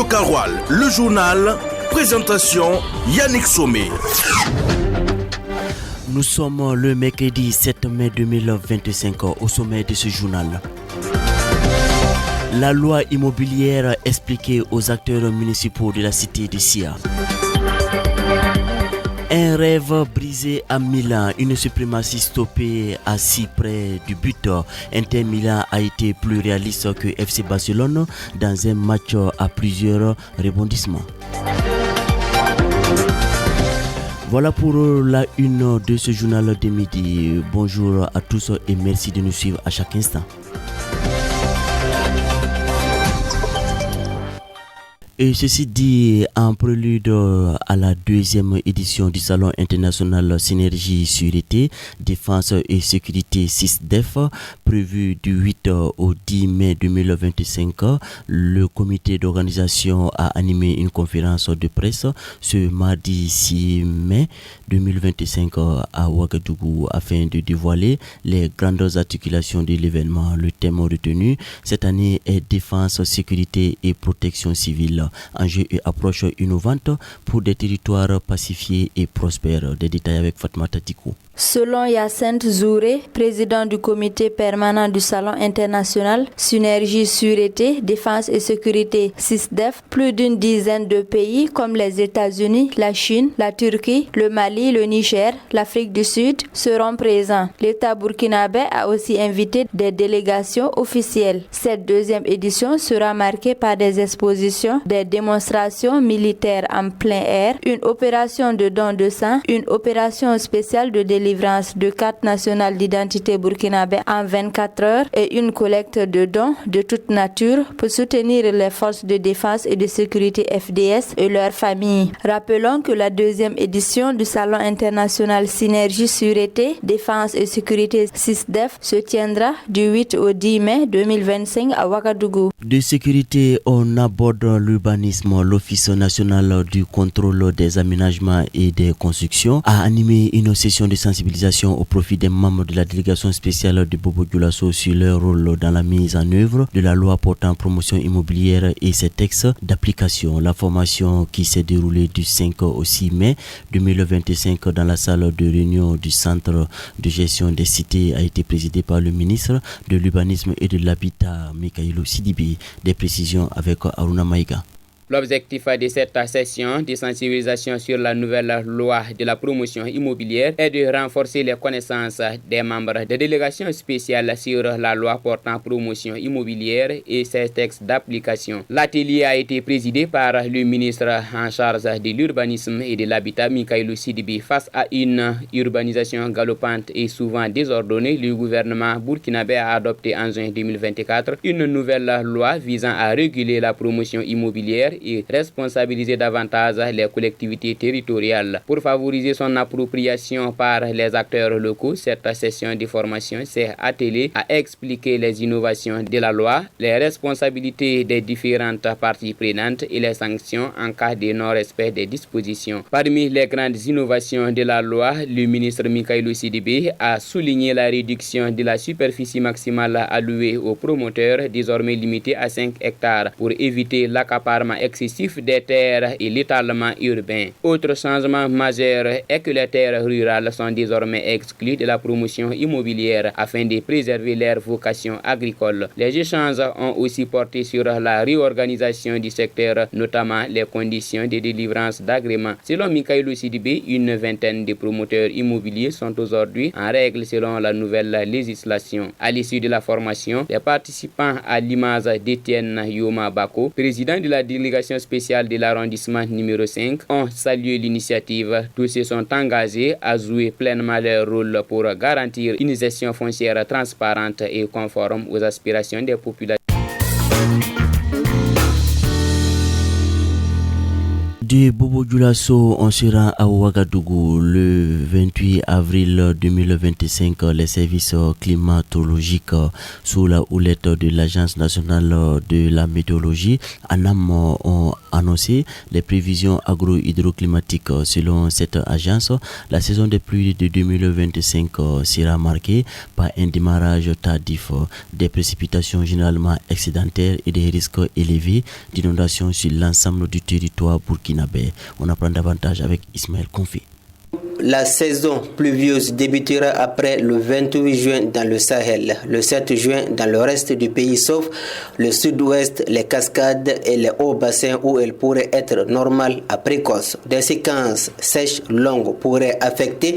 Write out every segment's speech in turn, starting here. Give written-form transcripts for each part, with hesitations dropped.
Karoual, le journal, présentation Yannick Sommet. Nous sommes le mercredi 7 mai 2025 au sommet de ce journal. La loi immobilière expliquée aux acteurs municipaux de la cité de Sia. Un rêve brisé à Milan, une suprématie stoppée à si près du but. Inter Milan a été plus réaliste que FC Barcelone dans un match à plusieurs rebondissements. Voilà pour la une de ce journal de midi. Bonjour à tous et merci de nous suivre à chaque instant. Et ceci dit, en prélude à la deuxième édition du Salon international Synergie Sûreté, Défense et Sécurité 6DEF, prévu du 8 au 10 mai 2025, le comité d'organisation a animé une conférence de presse ce mardi 6 mai 2025 à Ouagadougou afin de dévoiler les grandes articulations de l'événement. Le thème retenu cette année est Défense, Sécurité et Protection civile. Enjeux et approche innovante pour des territoires pacifiés et prospères. Des détails avec Fatma Tatikou. Selon Yacinthe Zouré, président du comité permanent du Salon international Synergie Sûreté, Défense et Sécurité 6DEF, plus d'une dizaine de pays comme les États-Unis, la Chine, la Turquie, le Mali, le Niger, l'Afrique du Sud seront présents. L'État burkinabé a aussi invité des délégations officielles. Cette deuxième édition sera marquée par des expositions, des démonstrations militaires en plein air, une opération de don de sang, une opération spéciale de délivrance de cartes nationales d'identité burkinabé en 24 heures et une collecte de dons de toute nature pour soutenir les forces de défense et de sécurité FDS et leurs familles. Rappelons que la deuxième édition du Salon international Synergie Sûreté, Défense et Sécurité 6DEF se tiendra du 8 au 10 mai 2025 à Ouagadougou. De sécurité, on aborde l'urbanisme. L'Office national du contrôle des aménagements et des constructions a animé une session de sensibilisation au profit des membres de la délégation spéciale de Bobo Dioulasso sur leur rôle dans la mise en œuvre de la loi portant promotion immobilière et ses textes d'application. La formation qui s'est déroulée du 5 au 6 mai 2025 dans la salle de réunion du centre de gestion des cités a été présidée par le ministre de l'Urbanisme et de l'Habitat, Mikaïlo Sidibé. Des précisions avec Aruna Maïga. L'objectif de cette session de sensibilisation sur la nouvelle loi de la promotion immobilière est de renforcer les connaissances des membres des délégations spéciales sur la loi portant promotion immobilière et ses textes d'application. L'atelier a été présidé par le ministre en charge de l'urbanisme et de l'habitat, Mikaïlo Sidibé. Face à une urbanisation galopante et souvent désordonnée, le gouvernement burkinabé a adopté en juin 2024 une nouvelle loi visant à réguler la promotion immobilière et responsabiliser davantage les collectivités territoriales. Pour favoriser son appropriation par les acteurs locaux, cette session de formation s'est attelée à expliquer les innovations de la loi, les responsabilités des différentes parties prenantes et les sanctions en cas de non-respect des dispositions. Parmi les grandes innovations de la loi, le ministre Mikaïlo Sidibé a souligné la réduction de la superficie maximale allouée aux promoteurs, désormais limitée à 5 hectares, pour éviter l'accaparement excessif des terres et l'étalement urbain. Autre changement majeur est que les terres rurales sont désormais exclues de la promotion immobilière afin de préserver leur vocation agricole. Les échanges ont aussi porté sur la réorganisation du secteur, notamment les conditions de délivrance d'agréments. Selon Mikaïlo Sidibé, une vingtaine de promoteurs immobiliers sont aujourd'hui en règle selon la nouvelle législation. À l'issue de la formation, les participants, à l'image d'Étienne Yoma Bako, président de la délégation spéciale de l'arrondissement numéro 5, ont salué l'initiative. Tous se sont engagés à jouer pleinement leur rôle pour garantir une gestion foncière transparente et conforme aux aspirations des populations. De Bobo Dioulasso, on sera à Ouagadougou le 28 avril 2025. Les services climatologiques sous la houlette de l'Agence nationale de la météorologie, ANAM, ont annoncé les prévisions agro-hydroclimatiques. Selon cette agence, la saison des pluies de 2025 sera marquée par un démarrage tardif, des précipitations généralement excédentaires et des risques élevés d'inondations sur l'ensemble du territoire burkinabé. On apprend davantage avec Ismaël Konfi. La saison pluvieuse débutera après le 28 juin dans le Sahel, le 7 juin dans le reste du pays sauf le sud-ouest, les cascades et les hauts bassins où elle pourrait être normale à précoce. Des séquences sèches longues pourraient affecter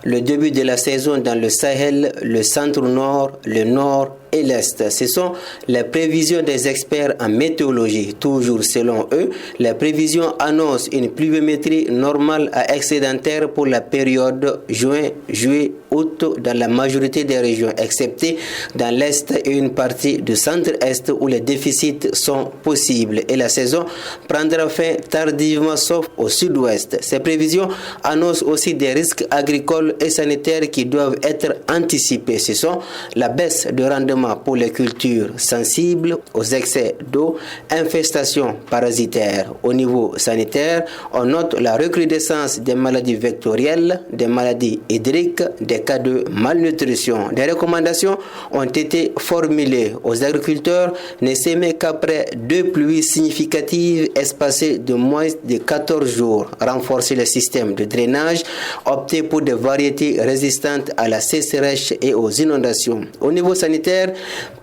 le début de la saison dans le Sahel, le centre-nord, le nord et l'est. Ce sont les prévisions des experts en météorologie. Toujours selon eux, les prévisions annoncent une pluviométrie normale à excédentaire pour la période juin, juillet, août dans la majorité des régions, excepté dans l'est et une partie du centre-est où les déficits sont possibles. Et la saison prendra fin tardivement sauf au sud-ouest. Ces prévisions annoncent aussi des risques agricoles et sanitaires qui doivent être anticipés. Ce sont la baisse de rendement pour les cultures sensibles aux excès d'eau, infestations parasitaires. Au niveau sanitaire, on note la recrudescence des maladies vectorielles, des maladies hydriques, des cas de malnutrition. Des recommandations ont été formulées aux agriculteurs ne s'aimer qu'après 2 pluies significatives espacées de moins de 14 jours, renforcer le système de drainage, opter pour des variétés résistantes à la sécheresse et aux inondations. Au niveau sanitaire,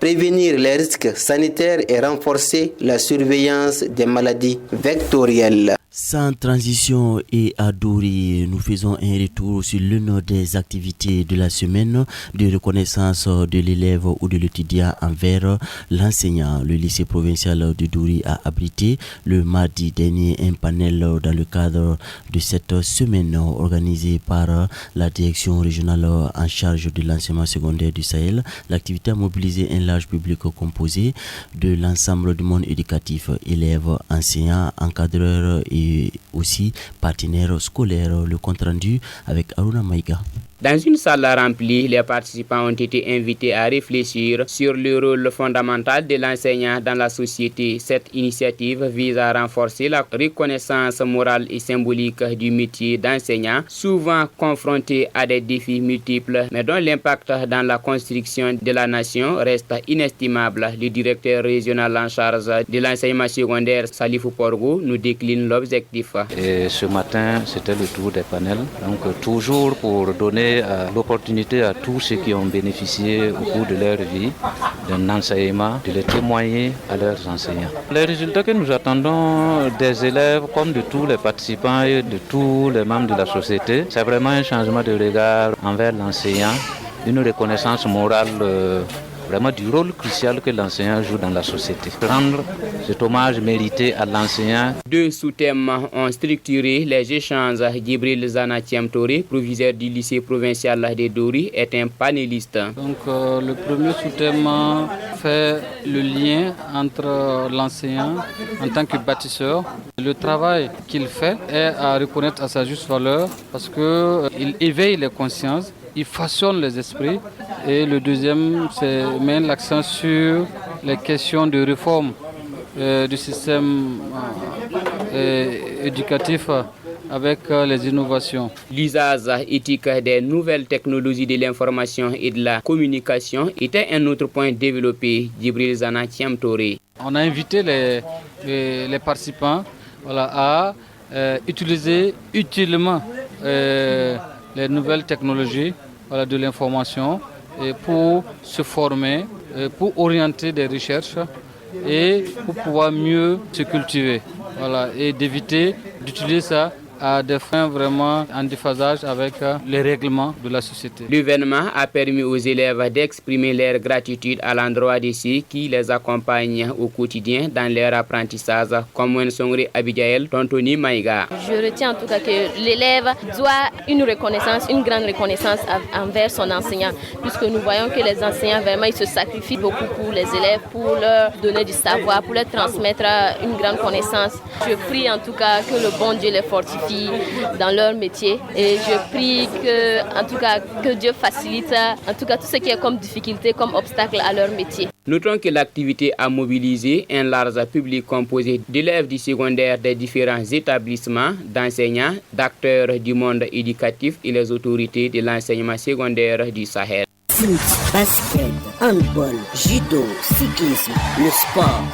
prévenir les risques sanitaires et renforcer la surveillance des maladies vectorielles. Sans transition et à Douri, nous faisons un retour sur l'une des activités de la semaine de reconnaissance de l'élève ou de l'étudiant envers l'enseignant. Le lycée provincial de Douri a abrité le mardi dernier un panel dans le cadre de cette semaine organisée par la direction régionale en charge de l'enseignement secondaire du Sahel. L'activité a mobilisé un large public composé de l'ensemble du monde éducatif, élèves, enseignants, encadreurs et aussi partenaires scolaires. Le compte rendu avec Aruna Maïga. Dans une salle remplie, les participants ont été invités à réfléchir sur le rôle fondamental de l'enseignant dans la société. Cette initiative vise à renforcer la reconnaissance morale et symbolique du métier d'enseignant, souvent confronté à des défis multiples, mais dont l'impact dans la construction de la nation reste inestimable. Le directeur régional en charge de l'enseignement secondaire, Salifou Porgou, nous décline l'objectif. Et ce matin, c'était le tour des panels. Donc, toujours pour donner l'opportunité à tous ceux qui ont bénéficié au cours de leur vie d'un enseignement de les témoigner à leurs enseignants. Les résultats que nous attendons des élèves comme de tous les participants et de tous les membres de la société, c'est vraiment un changement de regard envers l'enseignant, une reconnaissance morale vraiment du rôle crucial que l'enseignant joue dans la société. Rendre cet hommage mérité à l'enseignant. 2 sous-thèmes ont structuré les échanges. Djibril Zana Thiamtori, proviseur du lycée provincial de Douri, est un panéliste. Donc le premier sous-thème fait le lien entre l'enseignant en tant que bâtisseur. Le travail qu'il fait est à reconnaître à sa juste valeur parce qu'il éveille les consciences, il façonne les esprits. Et le deuxième, c'est mettre l'accent sur les questions de réforme du système éducatif avec les innovations. L'usage éthique des nouvelles technologies de l'information et de la communication était un autre point développé. Djibril Zana Thiamtori. On a invité les participants à utiliser utilement les nouvelles technologies de l'information et pour se former, pour orienter des recherches et pour pouvoir mieux se cultiver. Et d'éviter d'utiliser ça à des fins vraiment en déphasage avec les règlements de la société. L'événement a permis aux élèves d'exprimer leur gratitude à l'endroit de ceux qui les accompagnent au quotidien dans leur apprentissage, comme Wensongri Abigail Tontoni Maïga. Je retiens en tout cas que l'élève doit une grande reconnaissance envers son enseignant, puisque nous voyons que les enseignants vraiment ils se sacrifient beaucoup pour les élèves, pour leur donner du savoir, pour leur transmettre une grande connaissance. Je prie en tout cas que le bon Dieu les fortifie dans leur métier et je prie que Dieu facilite en tout cas tout ce qui est comme difficulté, comme obstacle à leur métier. Notons que l'activité a mobilisé un large public composé d'élèves du secondaire des différents établissements, d'enseignants, d'acteurs du monde éducatif et les autorités de l'enseignement secondaire du Sahel. Foot, basket, handball, judo, cyclisme, le sport.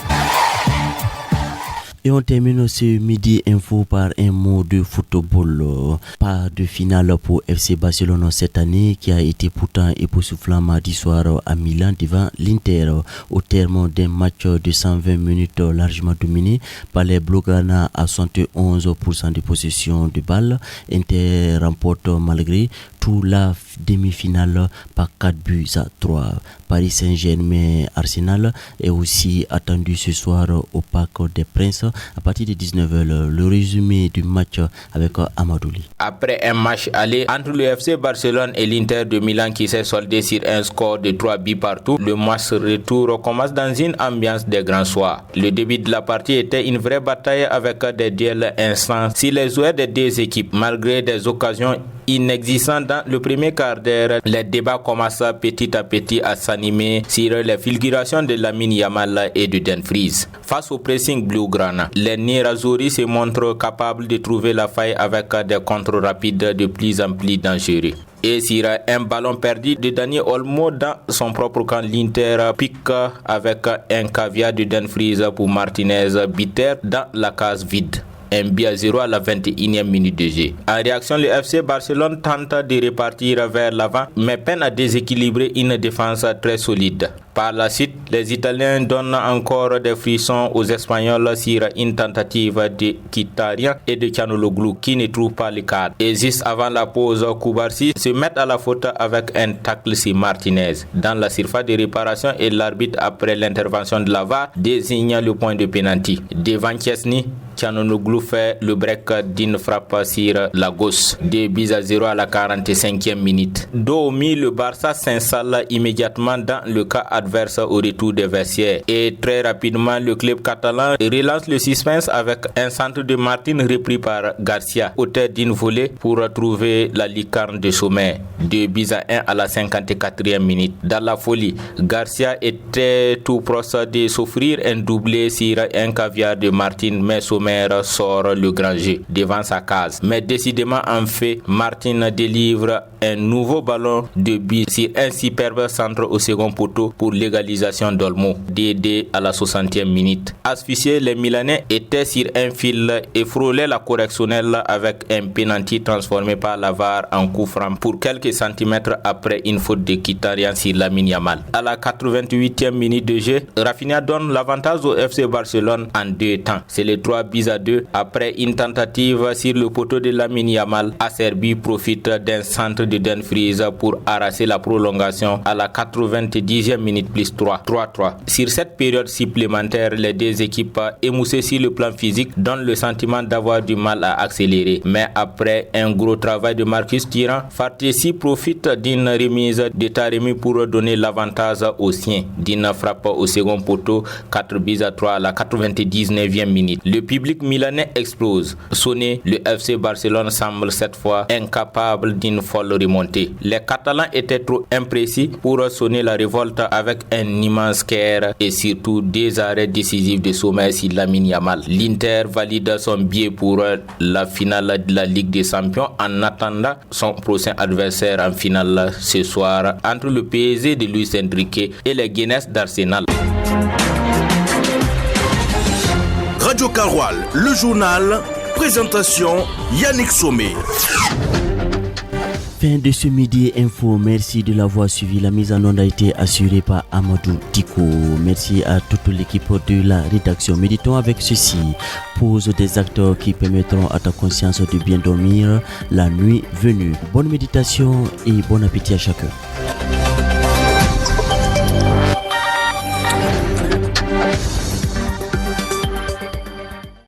Et on termine ce midi info par un mot de football. Pas de finale pour FC Barcelone cette année qui a été pourtant époustouflant mardi soir à Milan devant l'Inter. Au terme d'un match de 120 minutes largement dominé par les Blaugrana à 71% de possession de balle, Inter remporte malgré tout la demi-finale par 4-3. Paris Saint-Germain Arsenal est aussi attendu ce soir au Parc des Princes à partir de 19h. Le résumé du match avec Amadouli. Après un match aller entre le FC Barcelone et l'Inter de Milan qui s'est soldé sur un score de 3 buts partout, le match retour commence dans une ambiance de grand soir. Le début de la partie était une vraie bataille avec des duels instants si les joueurs des deux équipes, malgré des occasions inexistantes dans le premier quart d'heure. Les débats commencent petit à petit à s'animer sur les figurations de Lamine Yamal et de Dumfries. Face au pressing Blaugrana, les Nerazzurri se montrent capables de trouver la faille avec des contres rapides de plus en plus dangereux. Et sur un ballon perdu de Dani Olmo dans son propre camp, l'Inter pique avec un caviar de Dumfries pour Martinez, Bitter dans la case vide. 1-0 à la 21e minute de jeu. En réaction, le FC Barcelone tente de repartir vers l'avant, mais peine à déséquilibrer une défense très solide. Par la suite, les Italiens donnent encore des frissons aux Espagnols sur une tentative de Mkhitaryan et de Çalhanoğlu qui ne trouvent pas le cadre. Et juste avant la pause, Koubarsi se met à la faute avec un tacle sur Martinez dans la surface de réparation et l'arbitre, après l'intervention de la VAR, désigne le point de pénalty. Devant Chesney, Çalhanoğlu fait le break d'une frappe sur la gauche. 2-0 à la 45e minute. Domi, le Barça s'installe immédiatement dans le cas adverse au retour des vestiaires. Et très rapidement, le club catalan relance le suspense avec un centre de Martin repris par Garcia, auteur d'une volée pour retrouver la lucarne de sommet. 2-1 à la 54e minute. Dans la folie, Garcia était tout proche de s'offrir un doublé sur un caviar de Martin, mais Sommer sort le grand jeu devant sa case. Mais décidément, en fait, Martin délivre un nouveau ballon de but sur un superbe centre au second poteau pour l'égalisation d'Olmo. DD à la 60e minute. Asphyxiés, les Milanais étaient sur un fil et frôlaient la correctionnelle avec un penalty transformé par la VAR en coup franc pour quelques centimètres après une faute de Mkhitaryan sur Lamine Yamal. À la 88e minute de jeu, Rafinha donne l'avantage au FC Barcelone en 2 temps. C'est le 3-2 après une tentative sur le poteau de Lamine Yamal. Acerbi profite d'un centre de Dumfries pour arracher la prolongation à la 90e minute plus 3-3. Sur cette période supplémentaire, les deux équipes émoussées sur le plan physique donnent le sentiment d'avoir du mal à accélérer. Mais après un gros travail de Marcus Thuram, Fartesi profite d'une remise de Taremi pour donner l'avantage aux siens. D'une frappe au second poteau, 4-3 à la 99e minute. Le public milanais explose. Sonné, le FC Barcelone semble cette fois incapable d'une folle remontée. Les Catalans étaient trop imprécis pour sonner la révolte avec un immense care et surtout des arrêts décisifs de sommet sur Lamine Yamal. L'Inter valide son billet pour la finale de la Ligue des Champions en attendant son prochain adversaire en finale ce soir entre le PSG de Luis Enrique et les Guinness d'Arsenal. Radio Karoual, le journal, présentation Yannick Sommet. Fin de ce midi info. Merci de l'avoir suivi. La mise en onde a été assurée par Amadou Diko. Merci à toute l'équipe de la rédaction. Méditons avec ceci. Pose des acteurs qui permettront à ta conscience de bien dormir la nuit venue. Bonne méditation et bon appétit à chacun.